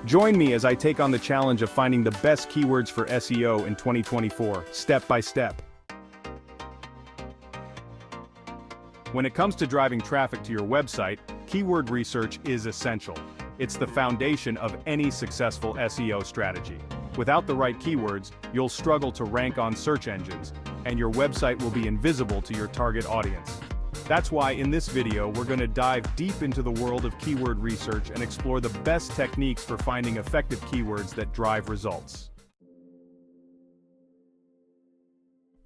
Join me as I take on the challenge of finding the best keywords for SEO in 2024, step by step. When it comes to driving traffic to your website, keyword research is essential. It's the foundation of any successful SEO strategy. Without the right keywords, you'll struggle to rank on search engines, and your website will be invisible to your target audience. That's why in this video we're going to dive deep into the world of keyword research and explore the best techniques for finding effective keywords that drive results.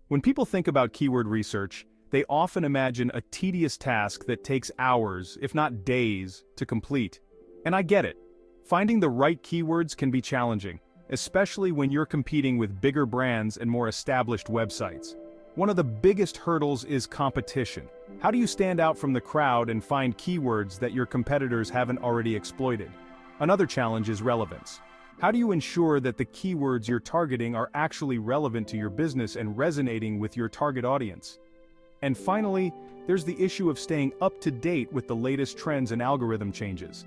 When people think about keyword research, they often imagine a tedious task that takes hours, if not days, to complete. And I get it. Finding the right keywords can be challenging, especially when you're competing with bigger brands and more established websites. One of the biggest hurdles is competition. How do you stand out from the crowd and find keywords that your competitors haven't already exploited? Another challenge is relevance. How do you ensure that the keywords you're targeting are actually relevant to your business and resonating with your target audience? And finally, there's the issue of staying up to date with the latest trends and algorithm changes.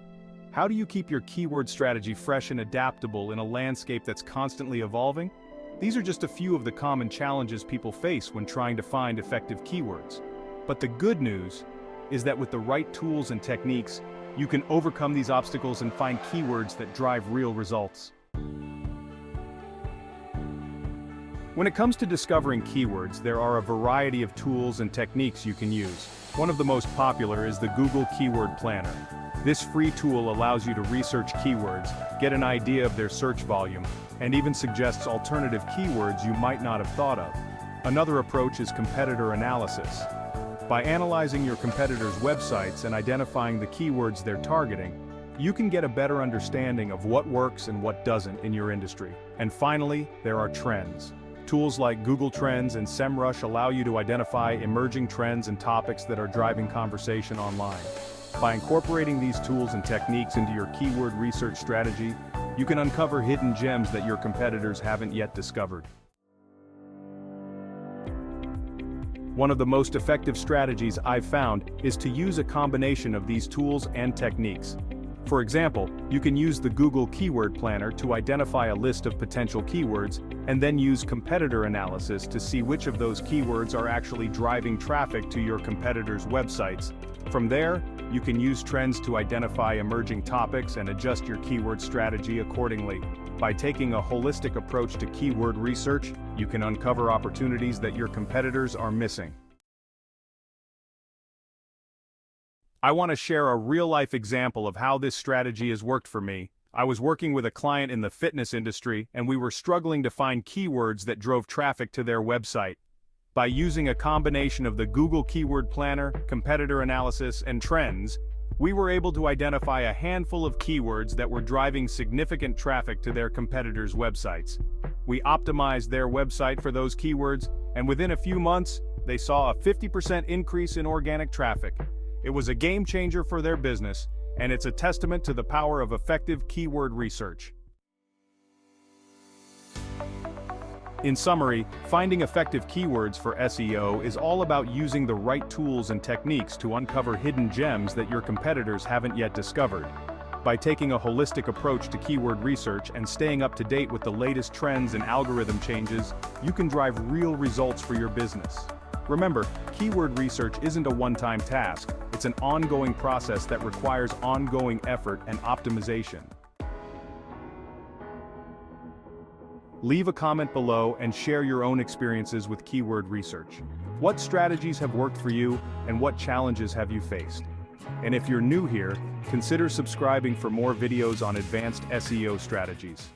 How do you keep your keyword strategy fresh and adaptable in a landscape that's constantly evolving? These are just a few of the common challenges people face when trying to find effective keywords. But the good news is that with the right tools and techniques, you can overcome these obstacles and find keywords that drive real results. When it comes to discovering keywords, there are a variety of tools and techniques you can use. One of the most popular is the Google Keyword Planner. This free tool allows you to research keywords, get an idea of their search volume, and even suggests alternative keywords you might not have thought of. Another approach is competitor analysis. By analyzing your competitors' websites and identifying the keywords they're targeting, you can get a better understanding of what works and what doesn't in your industry. And finally, there are trends. Tools like Google Trends and SEMrush allow you to identify emerging trends and topics that are driving conversation online. By incorporating these tools and techniques into your keyword research strategy, you can uncover hidden gems that your competitors haven't yet discovered. One of the most effective strategies I've found is to use a combination of these tools and techniques. For example, you can use the Google Keyword Planner to identify a list of potential keywords, and then use competitor analysis to see which of those keywords are actually driving traffic to your competitors' websites. From there, you can use trends to identify emerging topics and adjust your keyword strategy accordingly. By taking a holistic approach to keyword research, you can uncover opportunities that your competitors are missing. I want to share a real-life example of how this strategy has worked for me. I was working with a client in the fitness industry, and we were struggling to find keywords that drove traffic to their website. By using a combination of the Google Keyword Planner, competitor analysis, and trends, we were able to identify a handful of keywords that were driving significant traffic to their competitors' websites. We optimized their website for those keywords, and within a few months, they saw a 50% increase in organic traffic. It was a game changer for their business, and it's a testament to the power of effective keyword research. In summary, finding effective keywords for SEO is all about using the right tools and techniques to uncover hidden gems that your competitors haven't yet discovered. By taking a holistic approach to keyword research and staying up to date with the latest trends and algorithm changes, you can drive real results for your business. Remember, keyword research isn't a one-time task. It's an ongoing process that requires ongoing effort and optimization. Leave a comment below and share your own experiences with keyword research. What strategies have worked for you, and what challenges have you faced? And if you're new here, consider subscribing for more videos on advanced SEO strategies.